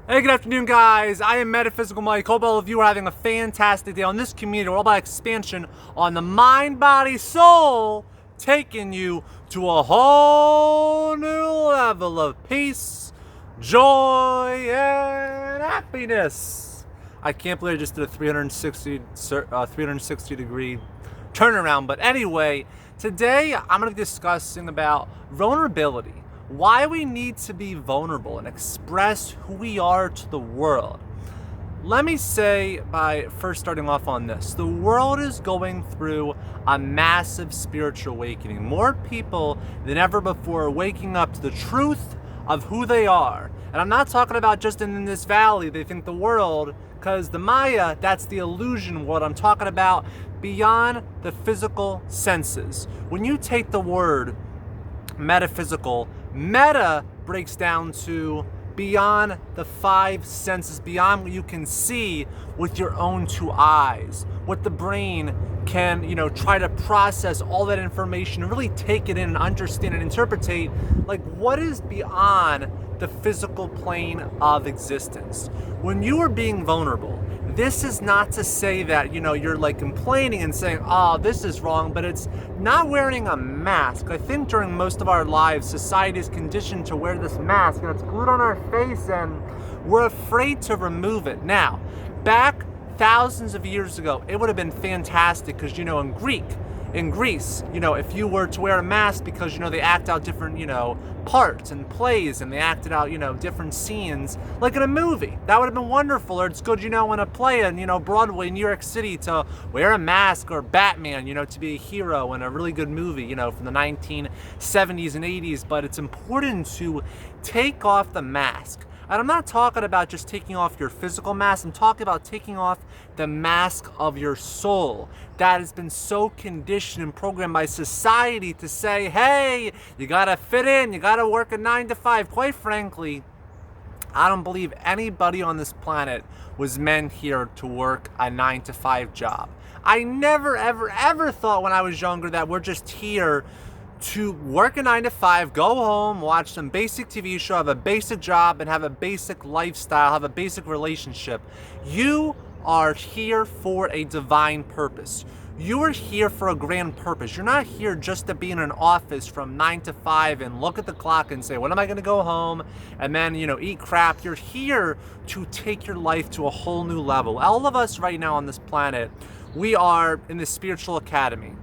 Hey, good afternoon, guys. I am Metaphysical Mike. Hope all of you are having a fantastic day. On this community, we're all about expansion on the mind, body, soul, taking you to a whole new level of peace, joy, and happiness. I can't believe I just did a 360 degree turnaround. But anyway, today I'm going to be discussing about vulnerability. Why we need to be vulnerable and express who we are to the world. Let me say by first starting off on this, the world is going through a massive spiritual awakening. More people than ever before are waking up to the truth of who they are. And I'm not talking about just in this valley, they think the world, because the Maya, that's the illusion world. I'm talking about beyond the physical senses. When you take the word metaphysical, meta breaks down to beyond the five senses, beyond what you can see with your own two eyes, what the brain can, try to process all that information and really take it in and understand and interpretate, like what is beyond the physical plane of existence. When you are being vulnerable, this is not to say that, you're like complaining and saying, oh, this is wrong, but it's not wearing a mask. I think during most of our lives, society is conditioned to wear this mask and it's glued on our face and we're afraid to remove it. Now, back thousands of years ago, it would have been fantastic because, in Greece, if you were to wear a mask because, they act out different, parts and plays and they acted out, different scenes like in a movie. That would have been wonderful. Or it's good, in a play in, Broadway, New York City to wear a mask, or Batman, to be a hero in a really good movie, from the 1970s and 80s. But it's important to take off the mask. And I'm not talking about just taking off your physical mask. I'm talking about taking off the mask of your soul that has been so conditioned and programmed by society to say, hey, you gotta fit in, you gotta work a 9 to 5. Quite frankly, I don't believe anybody on this planet was meant here to work a 9 to 5 job. I never, ever, ever thought when I was younger that we're just here to work a 9 to 5, go home, watch some basic TV show, have a basic job, and have a basic lifestyle, have a basic relationship. You are here for a divine purpose. You are here for a grand purpose. You're not here just to be in an office from 9 to 5 and look at the clock and say, when am I going to go home? And then, eat crap. You're here to take your life to a whole new level. All of us right now on this planet, we are in the spiritual academy,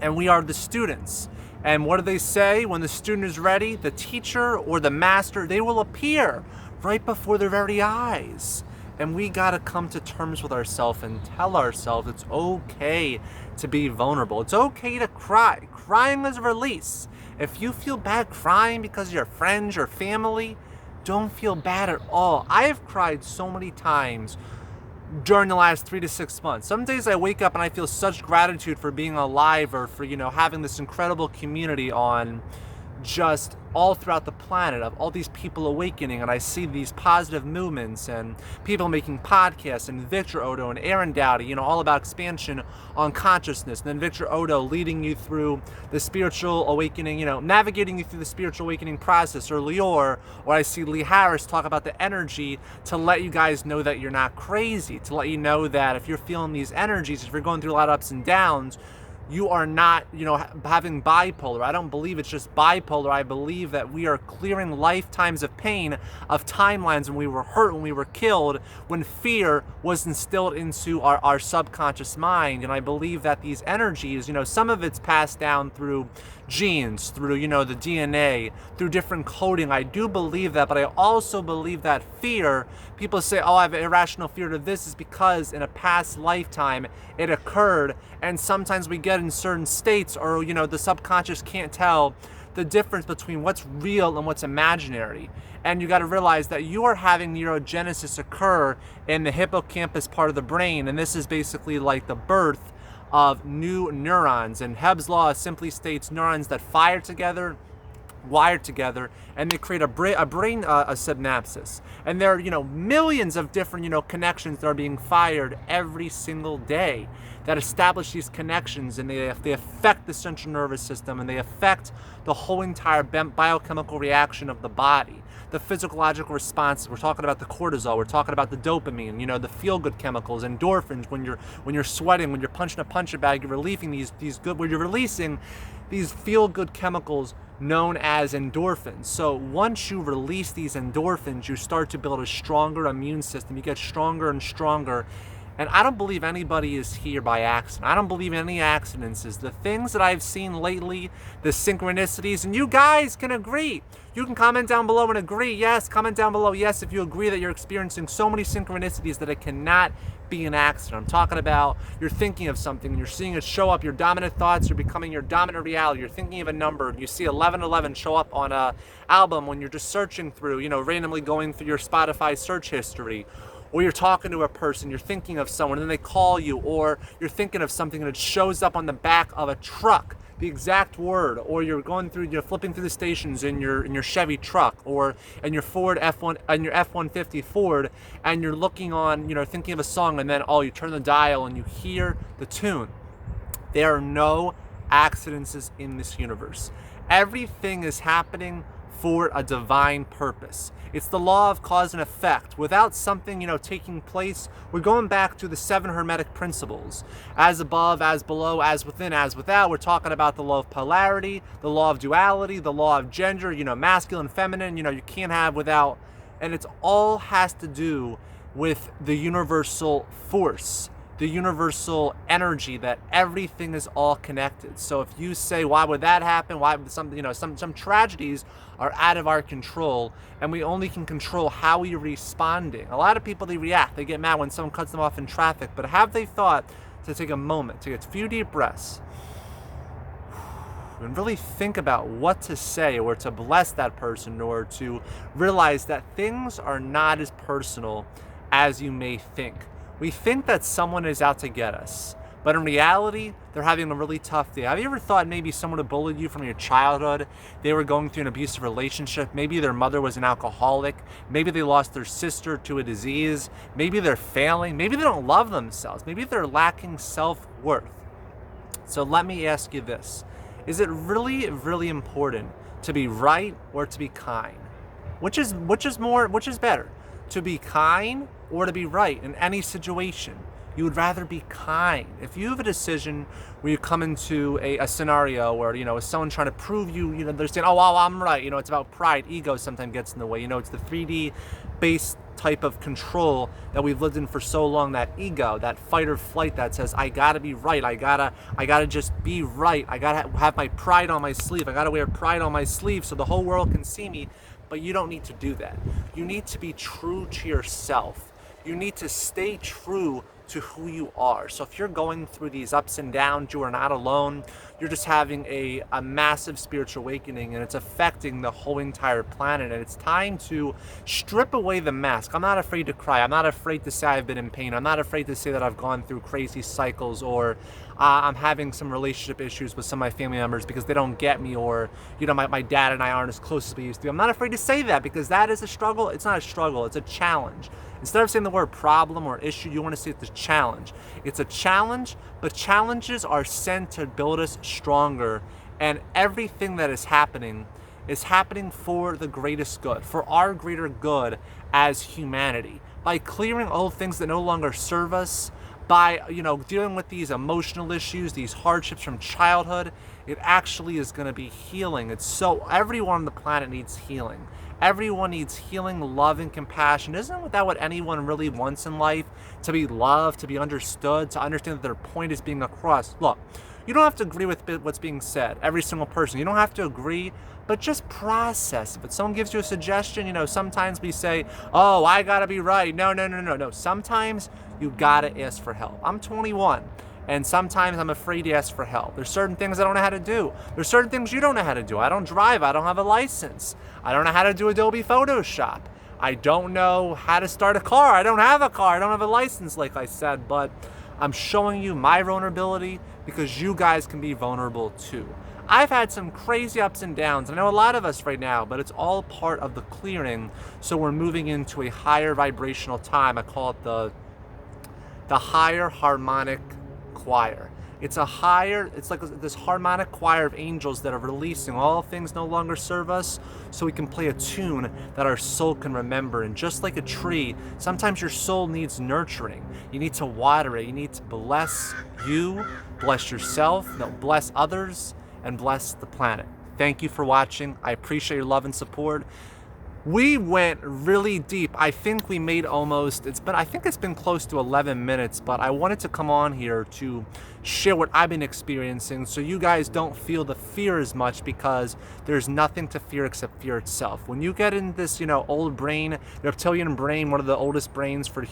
and we are the students. And what do they say? When the student is ready, the teacher or the master, they will appear right before their very eyes. And we got to come to terms with ourselves and tell ourselves it's okay to be vulnerable. It's okay to cry. Crying is a release. If you feel bad crying because of your friends or family, don't feel bad at all. I have cried so many times during the last 3 to 6 months. Some days I wake up and I feel such gratitude for being alive, or for, having this incredible community on just all throughout the planet of all these people awakening, and I see these positive movements and people making podcasts, and Victor Odo and Aaron Dowdy, all about expansion on consciousness, and then Victor Odo leading you through the spiritual awakening, navigating you through the spiritual awakening process, or Lior, or I see Lee Harris talk about the energy to let you guys know that you're not crazy, to let you know that if you're feeling these energies, if you're going through a lot of ups and downs, you are not, having bipolar. I don't believe it's just bipolar. I believe that we are clearing lifetimes of pain, of timelines when we were hurt, when we were killed, when fear was instilled into our subconscious mind. And I believe that these energies, some of it's passed down through genes, through, the DNA, through different coding. I do believe that, but I also believe that fear, people say, oh, I have irrational fear to this, is because in a past lifetime it occurred, and sometimes we get in certain states, or, the subconscious can't tell the difference between what's real and what's imaginary. And you got to realize that you are having neurogenesis occur in the hippocampus part of the brain, and this is basically like the birth of new neurons. And Hebb's law simply states neurons that fire together wired together, and they create a brain a synapses. And there are, millions of different, connections that are being fired every single day that establish these connections, and they affect the central nervous system, and they affect the whole entire biochemical reaction of the body, the physiological responses. We're talking about the cortisol, we're talking about the dopamine, the feel-good chemicals, endorphins. When you're sweating, when you're punching a punch bag, you're releasing these feel-good chemicals known as endorphins. So once you release these endorphins, you start to build a stronger immune system. You get stronger and stronger. And I don't believe anybody is here by accident. I don't believe any accidents. The things that I've seen lately, the synchronicities, and you guys can agree. You can comment down below and agree. Yes, comment down below. Yes, if you agree that you're experiencing so many synchronicities that it cannot be an accident. I'm talking about you're thinking of something, and you're seeing it show up. Your dominant thoughts are becoming your dominant reality. You're thinking of a number, and you see 1111 show up on a album when you're just searching through, randomly going through your Spotify search history. Or you're talking to a person, you're thinking of someone, and then they call you, or you're thinking of something and it shows up on the back of a truck, the exact word. Or you're flipping through the stations in your Chevy truck, or in your Ford F-150 Ford, and you're looking on, thinking of a song, and then you turn the dial and you hear the tune. There are no accidents in this universe. Everything is happening for a divine purpose. It's the law of cause and effect. Without something, taking place, we're going back to the 7 Hermetic principles. As above, as below, as within, as without. We're talking about the law of polarity, the law of duality, the law of gender, masculine, feminine, you can't have without. And it's all has to do with the universal force, the universal energy, that everything is all connected. So if you say, why would that happen? Why would some tragedies are out of our control, and we only can control how we're responding. A lot of people, they react, they get mad when someone cuts them off in traffic, but have they thought to take a moment, to get a few deep breaths, and really think about what to say, or to bless that person, or to realize that things are not as personal as you may think. We think that someone is out to get us, but in reality, they're having a really tough day. Have you ever thought maybe someone who bullied you from your childhood, they were going through an abusive relationship, maybe their mother was an alcoholic, maybe they lost their sister to a disease, maybe they're failing, maybe they don't love themselves, maybe they're lacking self-worth. So let me ask you this. Is it really, really important to be right or to be kind? Which is better? To be kind or to be right in any situation? You would rather be kind. If you have a decision where you come into a scenario where, is someone trying to prove they're saying, oh, well, I'm right. It's about pride. Ego sometimes gets in the way. It's the 3D based type of control that we've lived in for so long, that ego, that fight or flight that says, I gotta be right. I gotta just be right. I gotta have my pride on my sleeve. I gotta wear pride on my sleeve so the whole world can see me. But you don't need to do that. You need to be true to yourself. You need to stay true to who you are. So if you're going through these ups and downs, you are not alone. You're just having a massive spiritual awakening, and it's affecting the whole entire planet. And it's time to strip away the mask. I'm not afraid to cry. I'm not afraid to say I've been in pain. I'm not afraid to say that I've gone through crazy cycles, or I'm having some relationship issues with some of my family members because they don't get me, or my dad and I aren't as close as we used to be. I'm not afraid to say that, because that is a struggle. It's not a struggle, it's a challenge. Instead of saying the word problem or issue, you want to say it's a challenge. It's a challenge, but challenges are sent to build us stronger, and everything that is happening for the greatest good, for our greater good as humanity. By clearing old things that no longer serve us, by dealing with these emotional issues, these hardships from childhood, it actually is going to be healing. Everyone on the planet needs healing. Everyone needs healing, love, and compassion. Isn't that what anyone really wants in life? To be loved, to be understood, to understand that their point is being across. Look, you don't have to agree with what's being said, every single person. You don't have to agree, but just process. If someone gives you a suggestion, sometimes we say, oh, I gotta be right. No. Sometimes you gotta ask for help. I'm 21. And sometimes I'm afraid to ask for help. There's certain things I don't know how to do. There's certain things you don't know how to do. I don't drive. I don't have a license. I don't know how to do Adobe Photoshop. I don't know how to start a car. I don't have a car. I don't have a license, like I said. But I'm showing you my vulnerability because you guys can be vulnerable too. I've had some crazy ups and downs. I know a lot of us right now, but it's all part of the clearing. So we're moving into a higher vibrational time. I call it the higher harmonic choir. It's like this harmonic choir of angels that are releasing all things no longer serve us, so we can play a tune that our soul can remember. And just like a tree, sometimes your soul needs nurturing. You need to water it. You need to bless you, bless yourself, bless others, and bless the planet. Thank you for watching. I appreciate your love and support. We went really deep. I think we made I think it's been close to 11 minutes, but I wanted to come on here to share what I've been experiencing so you guys don't feel the fear as much, because there's nothing to fear except fear itself. When you get in this, old brain, the reptilian brain, one of the oldest brains for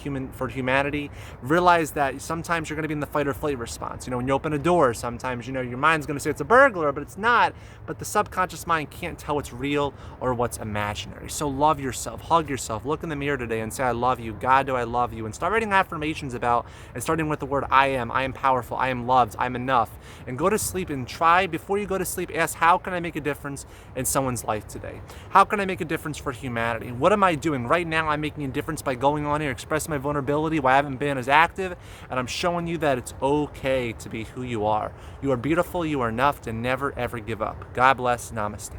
humanity, realize that sometimes you're going to be in the fight or flight response. When you open a door, sometimes, your mind's going to say it's a burglar, but it's not. But the subconscious mind can't tell what's real or what's imaginary. So love yourself, hug yourself, look in the mirror today and say, I love you. God, do I love you? And start writing affirmations and starting with the word I am powerful, I am loved, I'm enough. And go to sleep and try, before you go to sleep, ask, how can I make a difference in someone's life today? How can I make a difference for humanity? What am I doing? Right now, I'm making a difference by going on here, expressing my vulnerability, why I haven't been as active, and I'm showing you that it's okay to be who you are. You are beautiful, you are enough, to never ever give up. God bless, namaste.